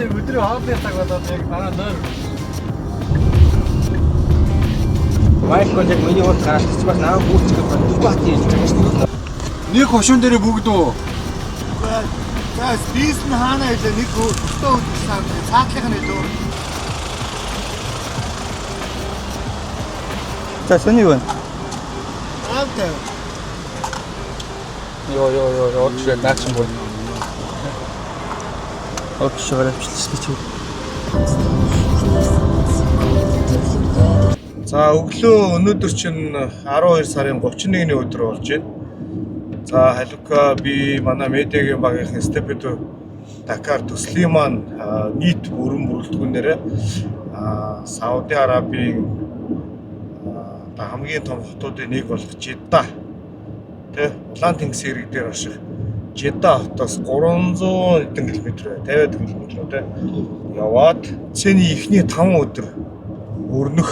тийм өдрийн хоолны цаг болоод яг манай нөр. Майкл яг миний урд гарч бас наа бүрцгээд байна. Бат хийж байгаа шүү. Нэг хошуун дээр бүгд үү? За спис нь хаана хэлээ нэг өтөө үдсaan цаатлах нь илүү. За сони юу вэ? Авто. Йоо очроо наач юм бол. Очроо авчлаа чи. За өглөө өнөөдөр чинь 12 сарын 31-ний өдөр болж байна. За халука би манай медиагийн багийн Степедо Дакар төслийн маань нийт бүрэн бүрэлдэхүүнээр Сауди Арабийн хамгийн том хотуудын нэг болох Жидда тэ Улаан тэнгис ирэг дээр орших Жидда хотоос 300 хэдэн километр 50 км тэ яваад цэний ихний 5 өдөр өрнөх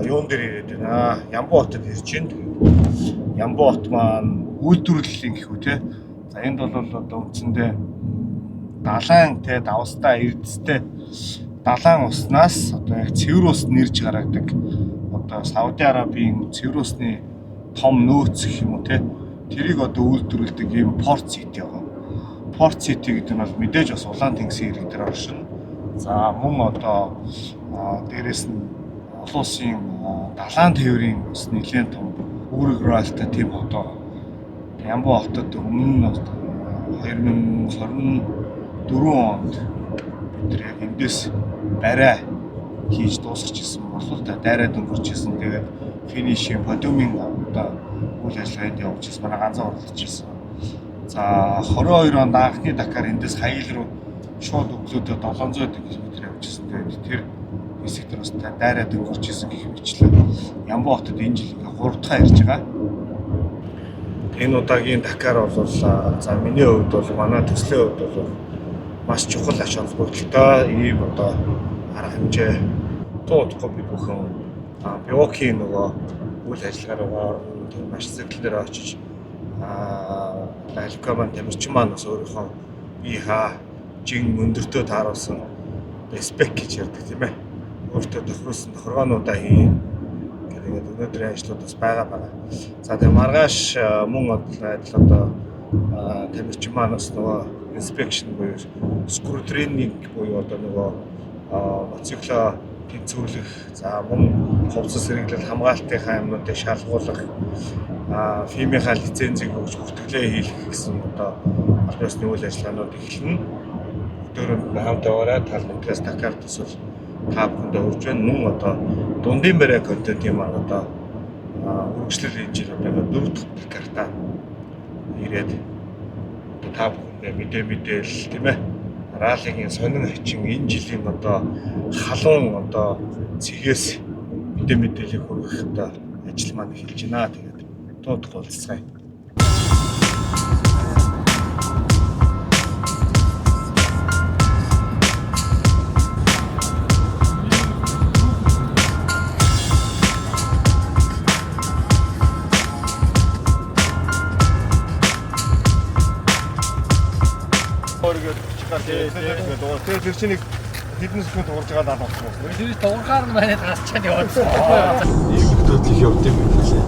юун дээр ирээд байна. Ямбу хотод ирж байна. Ямбу хот маань үйлдвэрлэлийн гэхүү те. За энд бол одоо үндсэндээ далайн те давстай эрдэстэй далайн уснаас одоо яг цэвэр усд нэрж гаргадаг одоо Сауди Арабийн цэвэр усны том нөөц гэх юм уу те. Тэрийг одоо үйлдвэрлэдэг ийм порт сити байгаа. Порт сити гэдэг нь бол мэдээж бас Улаан тэнгисийн ирэг дээр оршин. За мөн одоо дээрэс нь олон улсын далайн тээврийн бас нэлээд том үүрэг ролтой тийм хот байгаа. Ямбу хотод өмнө 2024 онд бид яг эндээс барай хийж дуусгачихсан болов та дайраад өнгөрчихсэн. Тэгээд финишийн подиумын одоо үйл ажиллагаанд явуулчихсан. Манай ганцхан оролцож ирсэн. За 22 онд анхны Дакар эндээс хаял руу шууд өглөөдөө 700 км явуулчихсан. Тэгээд тэр хэсэг дээр бас дайраад өнгөрчихсэн гэх мэтлээ. Ямбу хотод энэ жил 3 дахь ирж байгаа. Энэ удаагийн Дакар бол за миний хувьд бол манай төслийн хувьд бол маш чухал ач холбогдолтой ийм одоо арга хэмжээ туудахгүй би бүхэн Биокийн нөгөө үйл ажиллагаараа маш зэрэглэл дээр очиж Лалкаман тамирчин маань бас өөрийнхөө бие жин өндөртөө тааруулсан спек гэж ярьдаг тийм ээ. Өөртөө тохируулсан тохиргоонуудаа хийн. Тэгээд өнөөдрийн ажлууд бас байгаа. За тэгээ маргааш мөн адил одоо тамирчин маань бас нөгөө inspection буюу screw training буюу одоо нөгөө моцикло тэнцвэрлэх за мөн хувцас хэрэглэл хамгаалтынхаа юмнуудыг шалгуулах фимийнхаа лицензийг өгч бүртгэлээ хийх гэсэн одоо аль ёсны үйл ажиллагаанууд эхэлнэ. Өдөрөнд хамт аваарай тал нэгээс Дакар төсөл та бүхэндээ хүрж байна. Мөн одоо дундын барай контентын маань одоо үргэлжлэл хийж байгаа 4 дахь Дакартаа ирээд та бүхэндээ мэдээлэл тийм ээ. Раллигийн сонин хачин энэ жилийн одоо халуун одоо цэгээс мэдээлэл хүргэх одоо ажил маань эхэлж байна. Тэгээд туудах уулзцгаая. Тэгээд тэр чинь хэдэн секунд дуурж байгаа даа болсон. Тэр дуурахаар нь манай гасчаад явуулсан. Ийм хөдөлгөөн явд юм билээ.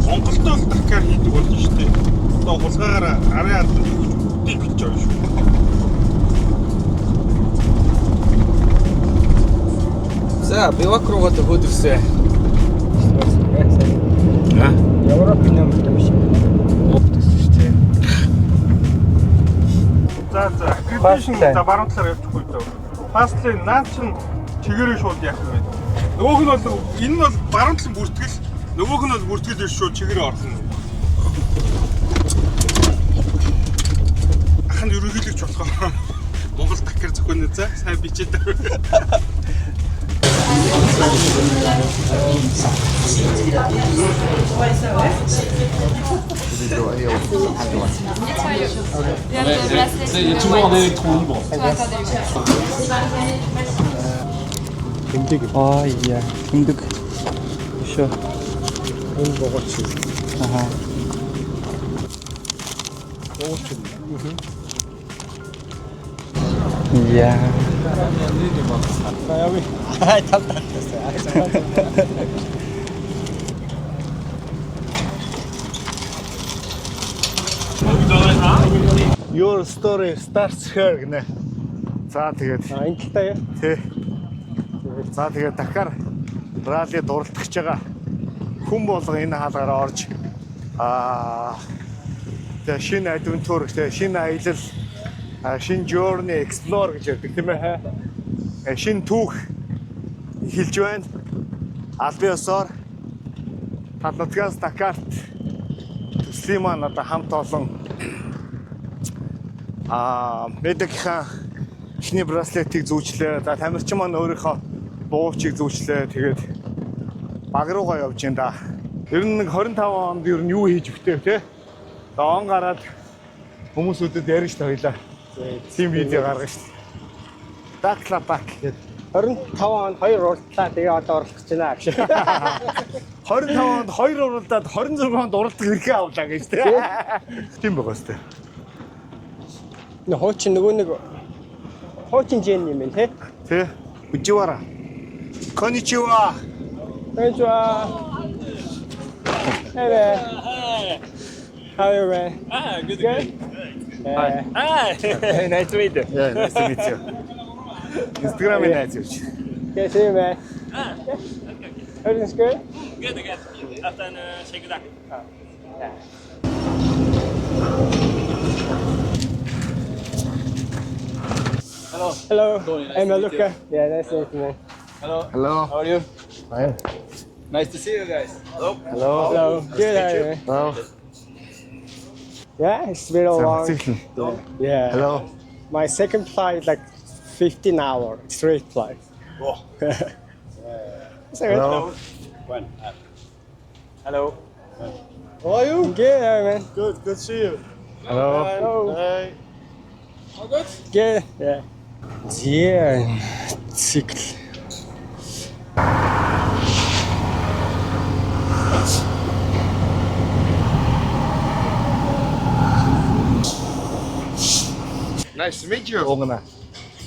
Монголд л Дакар хийдэг болж шүү дээ. Одоо хулгаагаар арын ард үдийг бич байгаа шүү. За, Бивак руугаа хөдөлсөн. Европын нэмэлт биш. За грэдишн за баруун талаар явчихгүй дөө. Фастлейн наад чинь чигээрээ шууд яах вэ? Нөгөөх нь бол энэ нь бол баруун талын бүртгэл, нөгөөх нь бол бүртгэл биш шууд чигээрээ орсон. Ахын ерөнхийлөгч болох Монгол Дакар зохион за сайн бичээд байна. Яа, тэмдэг. Шо. Энэ богоч. Аха. Богоч. Yeah. Your story starts here гэнэ. За тэгээд Энэ талаа яа. тий. За тэгээд дахиад ралли дурлах гэж байгаа хүн болго энэ хаалгаараа орж тэгээд шинэ адвентур гэдэг шинэ аялал шинэ journey explore гэж ярьдаг тийм ээ. Шинэ түүх эхэлж байна. Албан ёсоор Талнутгаас Дакарт төслийн маань одоо хамт олон медикийн эхний браслетыг зүүчлээ. За тамирчин маань өөрийнхөө буувчийг зүүчлээ. Тэгээд баг руугаа явж байна да. Ер нь нэг 25 онд ер нь юу хийж өгтөө те. Он гараад хүмүүсүүдэд ярина шүү дээ хоёлаа. Тим видео гаргана шүү дээ. Даклапак гэдэг. 25 онд 2 уралдлаа тэгээ одоо орлох гэж байна гэж. 25 онд 2 уралдаад 26 онд уралдах хэрэгээ авлаа гэж тийм. Тийм байгаа сте. Хуучин нөгөө нэг хуучин жин юм байна те. Тэ. Үживара. Коничива. Konnichiwa. Hey there. How are you, man? Good. Hi. Hi. Nice to meet you. Yeah, nice to meet you. Instagram найз юу? Okay, see you, man. Everything's good? Good. After shake it up. Hello. I'm Luca. Yeah, nice to meet you, man. Hello. How are you? Fine. Nice to see you guys. Hello. Hello. Good, how are you, man? Hello. Yeah, it's been a long. Yeah. Hello. My second flight, like 15-hour straight flight. Oh. Hello. Hello. How are you? Good, how are you, man? Good to see you. Hello. Hello. Hey. All good? Good. Yeah. Yeah. Цикл. Nice to meet you. Уугна.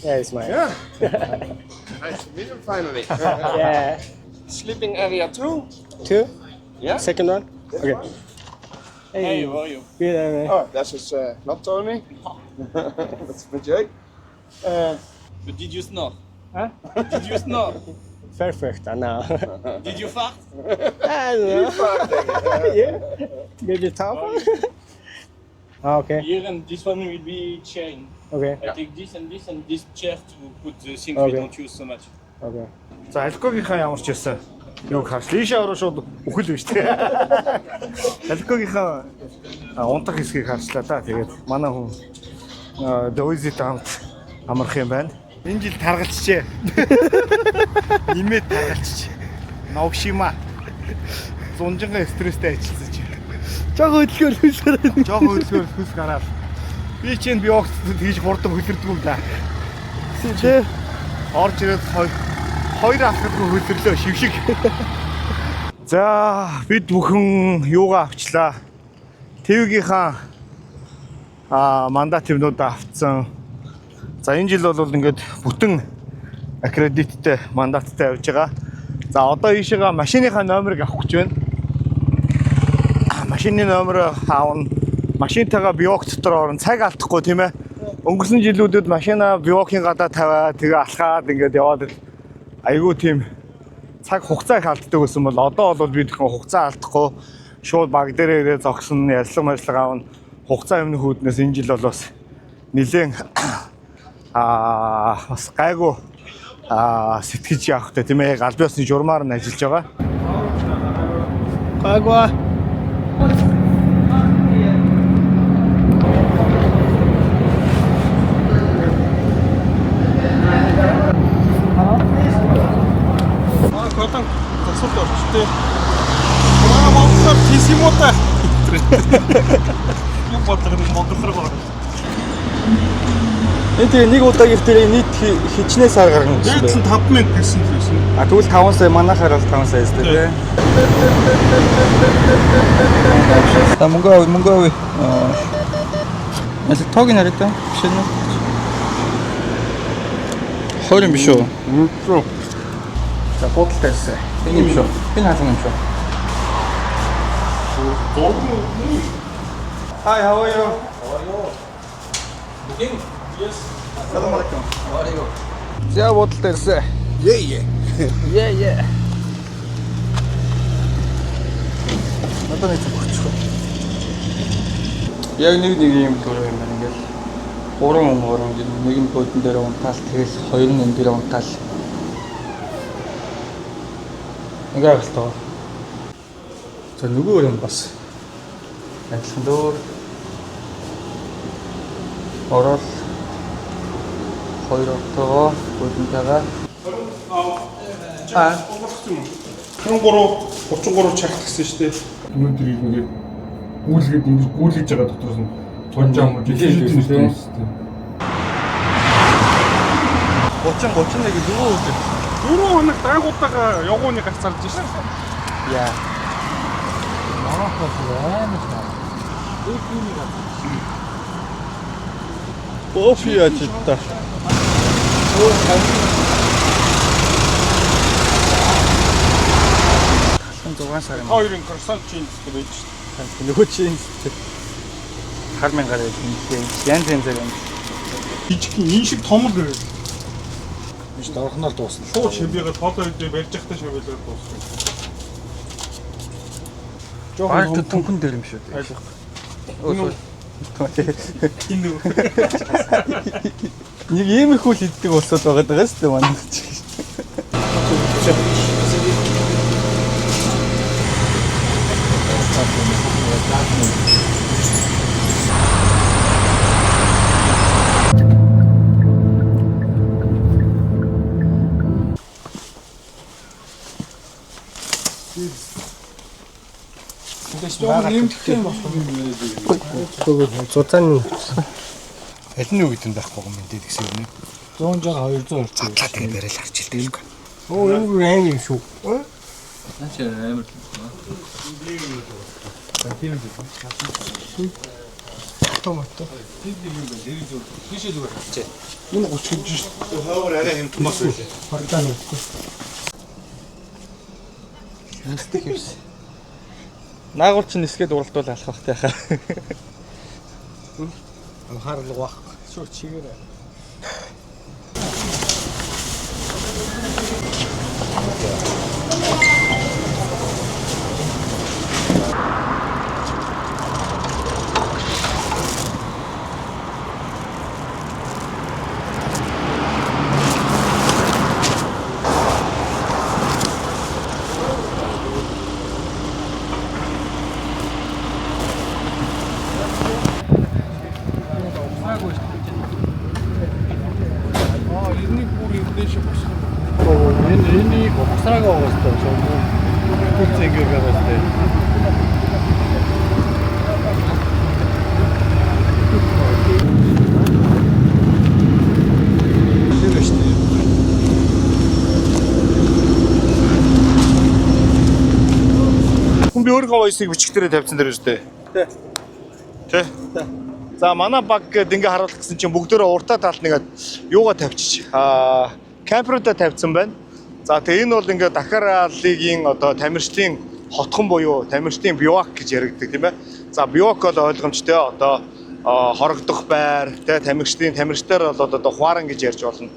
Yeah, it's mine. Yeah. Nice to meet you finally. Yeah. Sleeping area 2? 2? Yeah. Second one? Okay. Hey, how are you? Good, how are you, man? Oh, that is not Tony. That's met Jake. But did you snore? Huh? Did you snore? Perfect, I know. Did you fart? I don't know. Yeah. Did you talk? Okay. Here and this one will be chain. Okay. I take this and this chair to put the things Okay. we don't use so much. Okay. За алкогийнхаа ямар ч байсан. Юу харж лишээ ороо шууд үхэл биш тий. Алкогийнхаа унтах хэсгийг харчлаа да. Тэгээд манай хүн Дойзит хамт амарх юм байна. Энэ жил таргалчжээ. Нэмээд таргалчж. Новшима. Зунжингаа стресстэй ажилласан чи. Жог хөдөлгөөр хүсрээ. Жог хөдөлгөөр хүс гараад. Би чинь биогт хийж хурдан хөлөрдөг юм да. Тэ орж ирээд хоёр алхахгүй хөлөрлөө шившиг. За бид бүхэн юугаа авчлаа. ТV-гийнхаа мандативнууд авцсан. За энэ жил бол ингээд бүтэн аккредиттэй мандаттай явж байгаа. За одоо ийшээгээ машиныхаа номерыг авах гэж байна. Машины номер аавна. Машинтайгаа биог дотор орон цаг алдахгүй тийм ээ. Өнгөрсөн жилүүдэд машина биогийн гадаа тавиад тэгээ алхаад ингээд яваад айгүй тийм цаг хугацаа их алддаг гэсэн бол одоо бол бид бүхэн хугацаа алдахгүй шууд баг дээрээ ирээ зогсон ярьслага аавна. Хугацаа өмнөх үүднээс энэ жил бол бас нэлээд бас гайгүй сэтгэж явахтай тийм ээ. Албан ёсны журмаар нь ажиллаж байгаа. Гайгүй. Хотон тасалд орчтой. Монголоор тийс юм уу та? Юу бодлого монголоор гоо. Тэгээ нэг удаагийн дээр нийт хичнээн сар гаргана гэсэн бэ. 5,000 гэсэн байсан. А тэгвэл 5 сая манайхаар бол 5 сая өстэй тий. Та мөнгөө. Яс тоог нэрээ та. Шинэ. Хоёр юм биш үү? True. За буудалтай эсэ. Энэ юм шүү. Энэ хаалга юм шүү. Hi, how are you? Салам алейкум. За буудалтай эсэ. Yeah. Одоо нэг зөвхөцгөө. Яг нэг юм дөрөв юм байна ингээл. 3 нэг нь буудан дээр унтаал тэгэл хоёр нь энэ дээр унтаал. Ингээ галтаа. За нөгөө юм бас. Адилхан дөр. Орол. Хоёр октоо буудантайгаа. 33 чагт гисэн шүү дээ. Өнөөдөр ингээд гүйлгээд ингэж гүйлгэж байгаа дотроос нь тонж ам гэж хэлсэн шүү дээ. 31 дөрөв өдөр. 4 хоног даагуудаа явгууны гарц зарж шээ. Яа. Кофе ачта. Хоёрын кроссант чинь байж шээ. Нөгөө чинь хармын гараа янз янзаар юм. Жижиг энэ шиг том л байв. Биш дорхноор дуусна. Шууд шимбигээд фото хийж барьж явахтай шимбигээд дуусна. Жохон түнхэн дээр юм шүү дээ. Ойлгох. Энэ Нэг иймэрхүү л иддэг болсод байгаа даа шүү дээ манай чи. Зузааны Аль нь юу гэдэг нь байхгүй юм дээ гэсэн юм. 100 200 Задлаа тэгээ барайл харж илдэг. Оо энэ аим юм шүү. Томато. энэ 30 гэж шүү. Хойгоор арай хэм томос байлээ. Хардаа нүгтэй. Нисдэг юмс. Наагур чинь нисгээд уралдуул алах бахтай хаа. Анхаарал واخ. Шууд чигээрээ. Энэ босраг байгаа хэвээр шүү. Бүгд ингэ байгаа хэвээр. Хүн би өөрийнхөө войсыг бичгтэрээ тавьсан дээр шүү дээ. Тэ. За манай баг гээд ингээ харуулах гэсэн чинь бүгдөө уртаа талд нэгээд юугаа тавьчих. Камеруудаа тавьсан байна. За тэгээ энэ бол ингээ Дакар лигийн одоо тамирчдын хотхон буюу тамирчдын бивак гэж яригддаг тийм ээ. За бивак бол ойлгомжтой одоо хорогдох байр тэ тамирчдаар бол одоо хуаран гэж ярьж болно.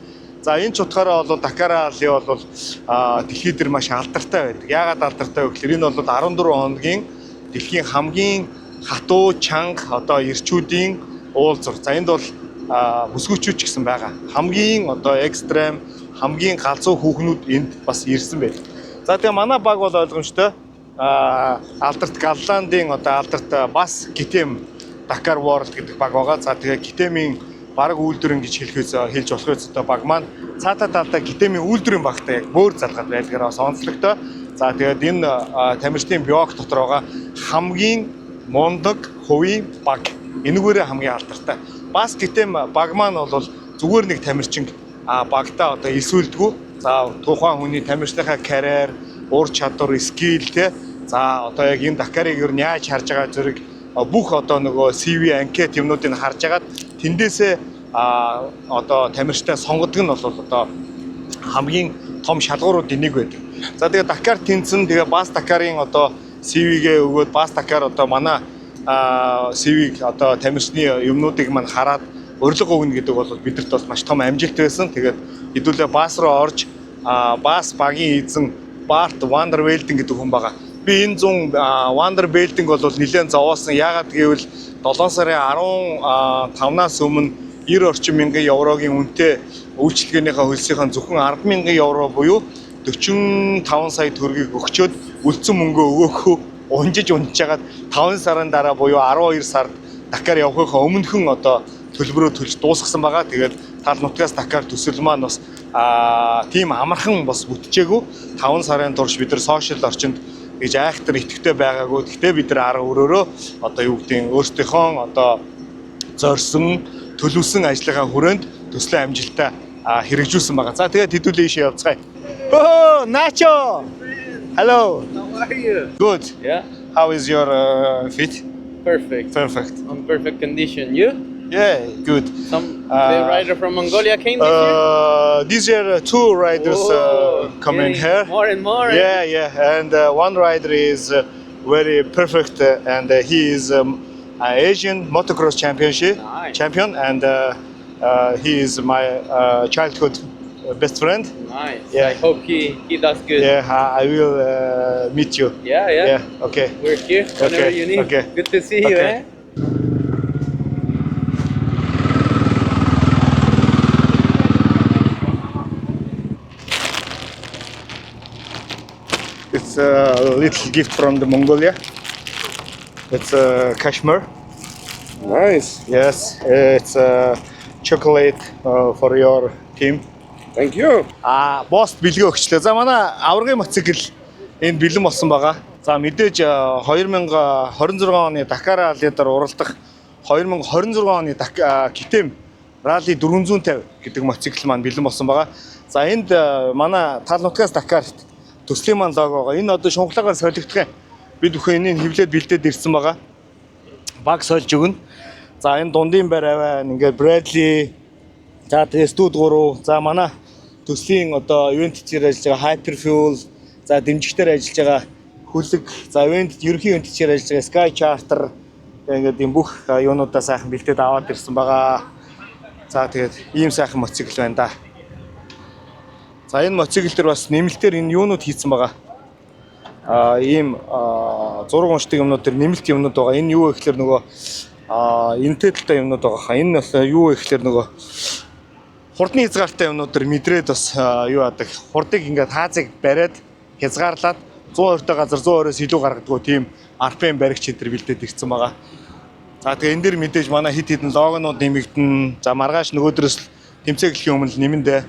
За энэ ч утгаараа бол Дакар ли бол дэлхийд дээр маш алдартай байдаг. Яагаад алдартай вэ гэхээр энэ бол 14 хоногийн дэлхийн хамгийн хатуу чанга одоо эрчүүдийн уулзвар. За энд бол бүсгүйчүүд ч гэсэн байгаа. Хамгийн одоо экстрем хамгийн галзуу хүүхнүүд энд бас ирсэн байдаг. За тэгээ манай баг бол ойлгомжтой алдарт Голландын одоо алдарт бас Гитэм Дакар World гэдэг баг байгаа. За тэгээ Гитэмийн бараг үйлдвэр гэж хэлж болох үс одоо баг маань цаатаа талдаа Гитэмийн үйлдвэрийн багтай яг бөөр залгаад байлгаараа онцлогтой. За тэгээд энэ тамирчдын биок дотор байгаа хамгийн мундаг хувийн баг. Энэгээрээ хамгийн алдартай. Бас Гитэм баг маань бол зүгээр нэг тамирчин багтаа одоо эсвэлдэггүй. За тухайн хүний тамирчныхаа карьер, ур чадвар, скил те. За одоо яг энэ Дакарыг юу яаж харж байгаа зэрэг бүх одоо нөгөө CV анкет юмнуудыг харж агаад тэндээсээ одоо тамирчтай сонгодог нь бол одоо хамгийн том шалгууруудын нэг байдаг. За тэгээ Дакар тэнцэн тэгээ Бас Дакарын одоо CV-гээ өгөөд Бас Дакар одоо манай CV-г одоо тамирчны юмнуудыг мань хараад урилга өгнө гэдэг бол бидэрт бол маш том амжилт байсан. Тэгээд хэдүүлээ Бас руу орж Бас багийн эзэн Барт Вандер Велдинг гэдэг хүн байгаа. Би энэ 100 Вандер Велдинг бол нэлээд зовоосон. Яагаад гэвэл 7 сарын 15-наас өмнө 90 орчим мянган еврогийн үнэтэй үйлчлэгээнийхээ хөлсийнхэн зөвхөн 10 мянган евро буюу 45 сая төгрөгийг өгчөөд үлдсэн мөнгөө өгөөхөө унжиж унжгаад 5 сарын дараа буюу 12 сард Дакар явахынхаа өмнөхөн одоо төлбөрөө төлж дуусгасан байгаа. Тэгээд тал нутгаас Дакар төсөл маань бас тийм амархан бас бүтчихээгүй. 5 сарын турш бид нар сошиал орчинд гэж айхтар итгэвтэй байгаагүй. Гэхдээ бид нар арга өрөөрөө одоо юу гэдгийг өөрсдийнхөө одоо зорьсон төлөвсөн ажлынхаа хүрээнд төслийн амжилтаа хэрэгжүүлсэн байгаа. За тэгээд хэдүүлээ ийшээ явцгаая. Oh, Nacho. Hello. How are you? Good. Yeah. How is your feet? Perfect. Perfect. On perfect condition. You? Yeah, good. Some the rider from Mongolia came this year? These are two riders Whoa, coming getting here. More and more. Yeah, and one rider is very perfect, and he is Asian motocross championship Nice. champion, and he is my childhood best friend. Nice. Yeah. I hope he does good. Yeah, I will meet you. Yeah. Yeah, okay. We're here whenever you need. okay. Good to see you. Okay. It's a little gift from the Mongolia. It's Kashmir. Nice. Yes, it's chocolate for your team. Thank you. Босс бэлгээ өгчлээ. За манай аваргын мотоцикл энд бэлэн болсон байгаа. За мэдээж 2026 оны Дакар раллидаар уралдах 2026 оны KTM Rally 450 гэдэг мотоцикл маань бэлэн болсон байгаа. За энд манай тал нутгаас Дакарт төслийн маань логогоо. Энэ одоо шунхлагаар солигдох юм. Бид бүхэн энийг хевлээд бэлдээд ирсэн байгаа. Баг сольж өгнө. За энэ дундын байр аваа ингээд Bradley, за тэгээ Stud 3, за манай төслийн одоо ивент хийхээр ажиллаж байгаа Hyperfuel, за дэмжигчдэр ажиллаж байгаа Хүлэг, за ивент ерөнхий ивент хийхээр ажиллаж байгаа Sky Charter ингээд энэ бүх юунуудаа сайхан бэлдээд аваад ирсэн байгаа. За тэгээд ийм сайхан мотоцикл байна да. За энэ мотоцикл дээр бас нэмэлтээр энэ юунууд хийсэн байгаа. Ийм зураг уншдаг юмнууд дээр нэмэлт юмнууд байгаа. Энэ юу вэ гэхээр нөгөө энэтэй талтай юмнууд байгаа. Энэ бас юу вэ гэхээр нөгөө хурдны хязгаартай юмнууд дээр мэдрээд бас юу яадаг. Хурдыг ингээд хаазыг бариад хязгаарлаад 120-тай газар 120-оос илүү гаргадаг тийм RPM баригч энэ төр бэлдээд ирсэн байгаа. За тэгээ энэ дэр мэдээж манай хит хитэн логонууд нэмэгдэн. За маргааш нөгөөдрөөс тэмцээн эхлэхийн өмнө нэмэндэ.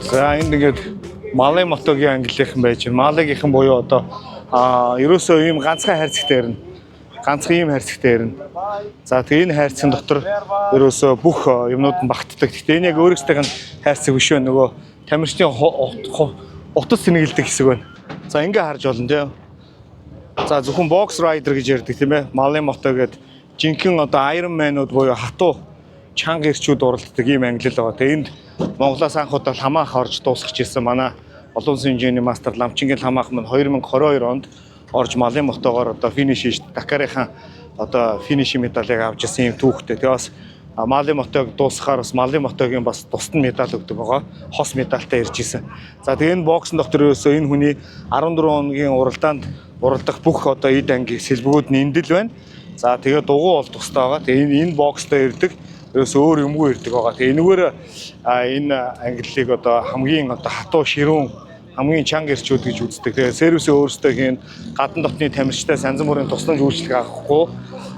За энд ингээд Малай мотогийн ангилийнхан байж байна. Малайгийнхан буюу одоо ерөөсөө ийм ганцхан хайрцагтай ирнэ. Ганцхан ийм хайрцагтай ирнэ. За тэгээ энэ хайрцагын дотор ерөөсөө бүх юмнууд нь багтдаг. Гэхдээ энэ яг өөрөөстэйх нь хайрцаг биш вэ? Нөгөө тамирчны утас сэнгэлдэг хэсэг байна. За ингээ харж болно тийм. За зөвхөн box rider гэж ярьдаг тийм ээ. Малай мото гэдэг жинхэнэ одоо Iron Man-ууд буюу хатуу чанга ирчүүд уралддаг ийм ангилал байгаа. Тэгээ энд Монголоос анх удаа хамаах орж дуусгаж ирсэн манай олон улсын хэмжээний мастер Ламчингийн хамаах маань 2022 онд орж Малай мотогоор одоо финиш хийж Дакарынхаа одоо финиш медалийг авч ирсэн юм түүхтэй. Тэгээ бас Малай мотог дуусгахаар бас Малай мотогийн бас тусад нь медаль өгдөг байгаа. Хос медальтай ирж ирсэн. За тэгээ энэ боксын доктор ерөөсөө энэ хүний 14 хоногийн уралдаанд уралдах бүх одоо эд анги сэлбэгүүд нь эндэл байна. За тэгээ дугуй бол тустай байгаа. Тэгээ энэ бокстой ирдэг. Ерөөсөө өөр юмгүй ирдэг байгаа. Тэгээ энэгээр энэ ангиллыг одоо хамгийн одоо хатуу ширүүн хамгийн чанга ирчүүд гэж үздэг. Тэгээ сервисээ өөрсдөө хийн гадна дотны тамирчтай санзан бүрийн тусламж үйлчлэг авахгүй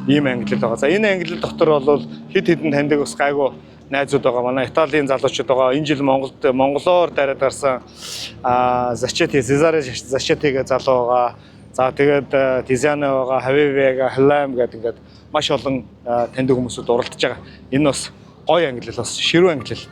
ийм ангиллал байгаа. За энэ ангиллал дотор бол хэд хэдэн таньдаг бас гайгүй найзууд байгаа. Манай Италийн залуучууд байгаа. Энэ жил Монголоор дараад гарсан Зачети Сезаре Зачетигээ залуу байгаа. За тэгээд Тизяна байгаа, Хавивега, Халам гэдэг ингээд маш олон таньдаг хүмүүсүүд уралдаж байгаа. Энэ бас гоё ангиллал бас ширүү ангиллал.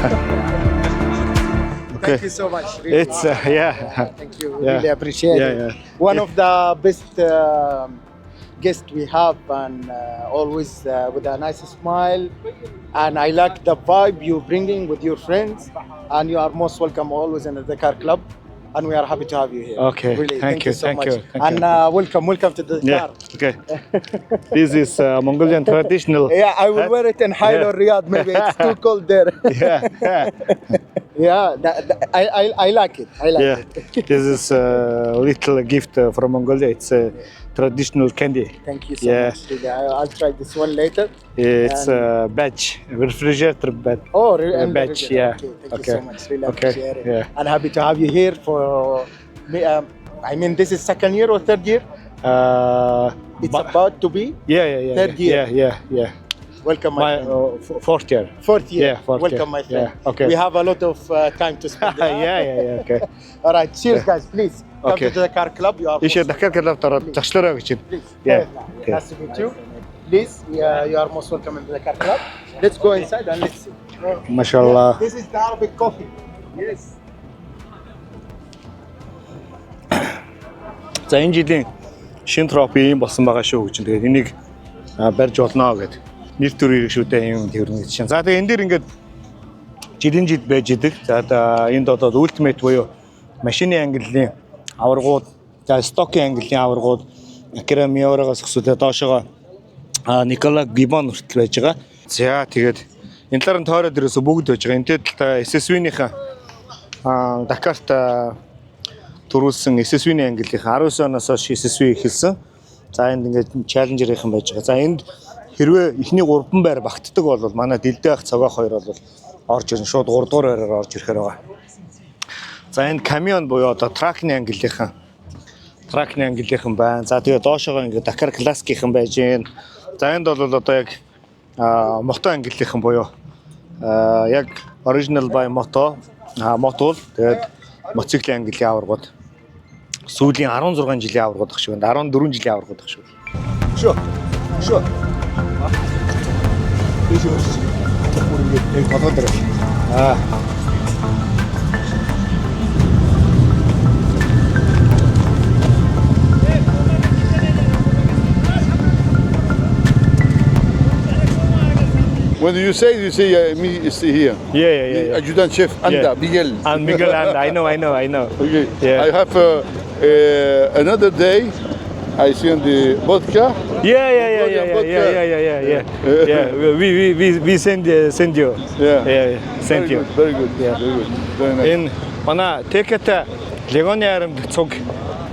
Okay. Thank you so much. Really. It's yeah. Thank you. Yeah. Really appreciate Yeah, it. One of the best guests we have, and always with a nice smile. And I like the vibe you're bringing with your friends. And you are most welcome always in the Dakar Club. And we are happy to have you here. Okay. Really, Thank you, so thank much. you, thank and you. welcome to the Yeah. Dakar. Okay. This is Mongolian traditional. Yeah, I will hat. wear it in Hail Yeah. or Riyadh. Maybe it's too cold there. Yeah. Yeah. Yeah, I like it. I like Yeah. it. This is a little gift from Mongolia. It's a traditional candy. Thank you so Yeah. much. Really. I'll try this one later. It's a badge, refrigerator badge. Oh, badge, yeah. Okay, thank Okay. you so much. Really Okay, appreciate it. yeah. And happy to have you here for me. I mean, this is second year or third year? It's about to be yeah. third year. Yeah. Welcome, my My friend. fourth year. Fourth year. yeah, fourth Welcome, year. my friend. Yeah, okay. We have a lot of time to spend. Yeah. Okay. All right. Cheers, guys. Please come Okay. to the car club. You are Ишээ most Dakar Club-д ороод зогчлоорой гэж байна. Please. Yeah. Okay. Nice to meet you. Please, you are most welcome in the car club. Let's go inside and let's see. Машалла. This is the Arabic coffee. Yes. За энэ жилийн шинэ тропи юм болсон байгаа шүү гэж. Тэгээд энийг барьж болно гэд нэр төр ирэх шүү дээ юм тэрнээ чинь. За тэгээд энэ дэр ингээд жилийн жил байж идэг. За энд одоо ultimate буюу машины ангиллын аваргууд, за стокийн ангиллын аваргууд Акира Миорагаас өсвөлээ доошоо Никола Гибон хүртэл байж байгаа. За тэгээд энэ талаар нь тойроод ирээсээ бүгд байж байгаа. Энтэй талаа SSV-ийнхаа Дакарт төрүүлсэн SSV-ний ангиллын 19 оноос хойш SSV эхэлсэн. За энд ингээд Challenger-ийнхан байж байгаа. За энд хэрвээ эхний 3 байр багтдаг бол манай дэлдээ ах цагаах хоёр бол орж ирнэ. Шууд 3 дугаар байраар орж ирэхээр байгаа. За энэ камион буюу одоо тракны ангиллынхан байна. За тэгээ доошоо ингээд Dakar Classic-ийнхан байж гэн. За энд бол одоо яг мото ангиллынхан буюу яг original by moto мотол тэгээд мотоциклийн ангиллын аваргууд сүүлийн 16 жилийн аваргууд ах шиг байна. 14 жилийн аваргууд ах шиг. Шо. Тийш өөрч. Бүр ингээд толгой дээр. When you say me is here. Yeah. Adjutant chef Anda Miguel. And Miguel and I know. Okay. Yeah. I have another day. I see on the vodka. Yeah. We send you. Yeah. Send you. Very good. Yeah. Very good. Very nice. Энэ манай Тэкэт Легоны харамд цуг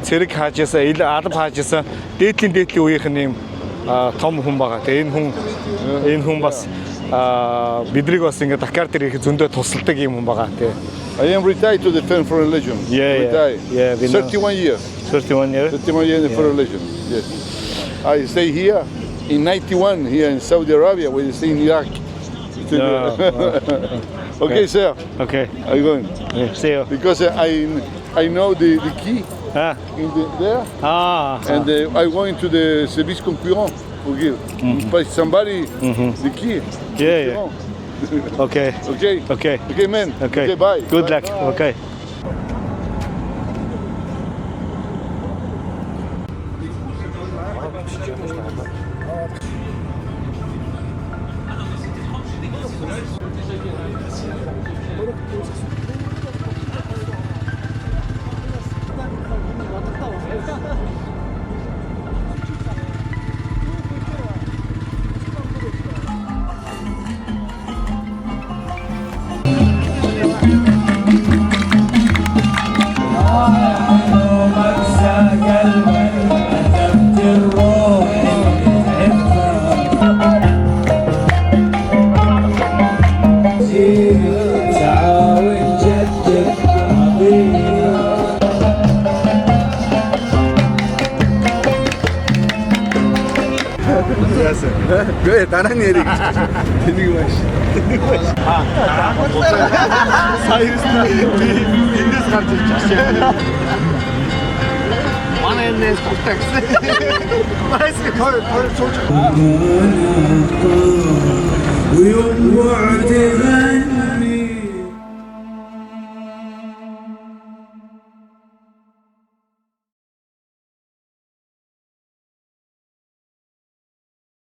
цэрэг хаажсан, алба хаажсан дээдлийн үеийнх нь юм том хүн байгаа. Тэгээ энэ хүн бас бидрийг бас ингээд Dakar дээр их зөндөө тусалдаг юм хүн байгаа. Тэгээ I am retired to the Film for Religion. Retired. Yeah, we know. 31 years. 31 years. 31 years in for religion. Yes. I stay here in 91 here in Saudi Arabia when you stay in Iraq. Okay, sir. Okay. Are you going? Yeah, see you. Because I know the key in there, and I go into the service concurrent for give by somebody the key. Yeah. Okay. Okay, man. Okay. Bye. Good Bye. luck. Okay. 왜 나랑 얘기 되는 거 맛이. Эндээс гарч ирж байна. Манай энэс тагс. Майск хоёр сууж. ويوم وعد غني